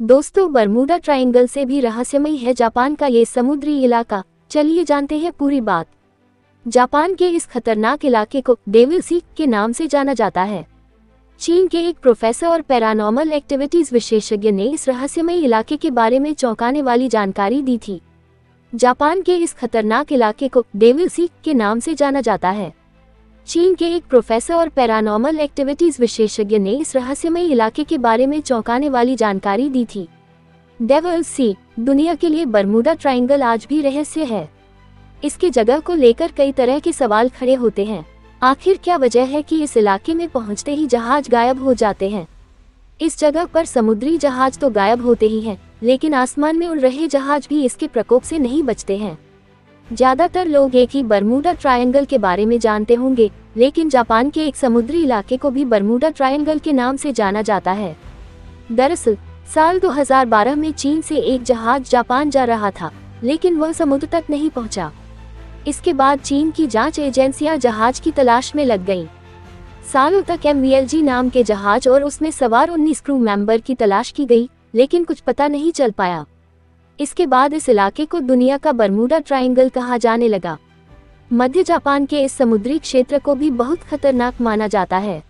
दोस्तों, Bermuda triangle से भी रहस्यमयी है जापान का ये समुद्री इलाका। चलिए जानते हैं पूरी बात। जापान के इस खतरनाक इलाके को डेविल सी के नाम से जाना जाता है। चीन के एक प्रोफेसर और पैरानॉर्मल एक्टिविटीज विशेषज्ञ ने इस रहस्यमयी इलाके के बारे में चौंकाने वाली जानकारी दी थी। जापान के इस खतरनाक इलाके को डेविल सी के नाम से जाना जाता है। चीन के एक प्रोफेसर और पैरानॉर्मल एक्टिविटीज विशेषज्ञ ने इस रहस्यमयी इलाके के बारे में चौंकाने वाली जानकारी दी थी। डेविल सी दुनिया के लिए बरमूडा ट्रायंगल आज भी रहस्य है। इसकी जगह को लेकर कई तरह के सवाल खड़े होते हैं। आखिर क्या वजह है कि इस इलाके में पहुंचते ही जहाज गायब हो जाते हैं? इस जगह पर समुद्री जहाज तो गायब होते ही हैं, लेकिन आसमान में उड़ रहे जहाज भी इसके प्रकोप से नहीं बचते हैं। ज्यादातर लोग एक ही बरमूडा ट्रायंगल के बारे में जानते होंगे, लेकिन जापान के एक समुद्री इलाके को भी बरमूडा ट्रायंगल के नाम से जाना जाता है। दरअसल साल 2012 में चीन से एक जहाज जापान जा रहा था, लेकिन वह समुद्र तक नहीं पहुंचा। इसके बाद चीन की जांच एजेंसियां जहाज की तलाश में लग गईं। सालों तक MVLG नाम के जहाज और उसमें सवार 19 क्रू मेंबर की तलाश की गई, लेकिन कुछ पता नहीं चल पाया। इसके बाद इस इलाके को दुनिया का बरमूडा ट्रायंगल कहा जाने लगा। मध्य जापान के इस समुद्री क्षेत्र को भी बहुत खतरनाक माना जाता है।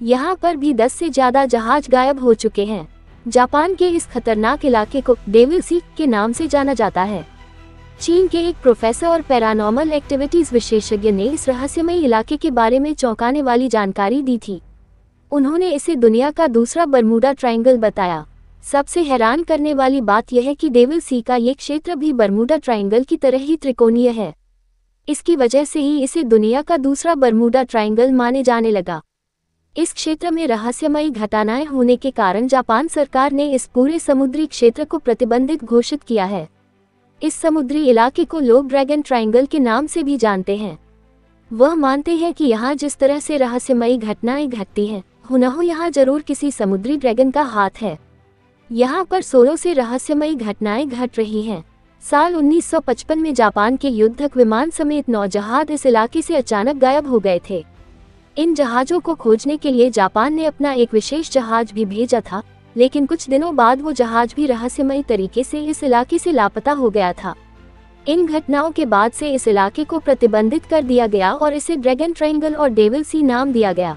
यहाँ पर भी 10 से ज्यादा जहाज गायब हो चुके हैं। जापान के इस खतरनाक इलाके को डेविल सी के नाम से जाना जाता है। चीन के एक प्रोफेसर और पैरानॉर्मल एक्टिविटीज विशेषज्ञ ने इस रहस्यमयी इलाके के बारे में चौंकाने वाली जानकारी दी थी। उन्होंने इसे दुनिया का दूसरा बरमूडा ट्रायंगल बताया। सबसे हैरान करने वाली बात यह है कि डेविल सी का ये क्षेत्र भी बरमूडा ट्रायंगल की तरह ही त्रिकोणीय है। इसकी वजह से ही इसे दुनिया का दूसरा बरमूडा ट्रायंगल माने जाने लगा। इस क्षेत्र में रहस्यमयी घटनाएं होने के कारण जापान सरकार ने इस पूरे समुद्री क्षेत्र को प्रतिबंधित घोषित किया है। इस समुद्री इलाके को लोग ड्रैगन ट्रायंगल के नाम से भी जानते हैं। वह मानते हैं कि यहाँ जिस तरह से रहस्यमयी घटनाएं घटती हैं, हुनहो यहाँ जरूर किसी समुद्री ड्रैगन का हाथ है। यहाँ पर 16 से रहस्यमयी घटनाएं घट रही हैं। साल 1955 में जापान के युद्धक विमान समेत 9 जहाज इस इलाके से अचानक गायब हो गए थे। इन जहाज़ों को खोजने के लिए जापान ने अपना एक विशेष जहाज भी भेजा था, लेकिन कुछ दिनों बाद वो जहाज भी रहस्यमयी तरीके से इस इलाके से लापता हो गया था। इन घटनाओं के बाद से इस इलाके को प्रतिबंधित कर दिया गया और इसे ड्रैगन ट्रायंगल और डेविल सी नाम दिया गया।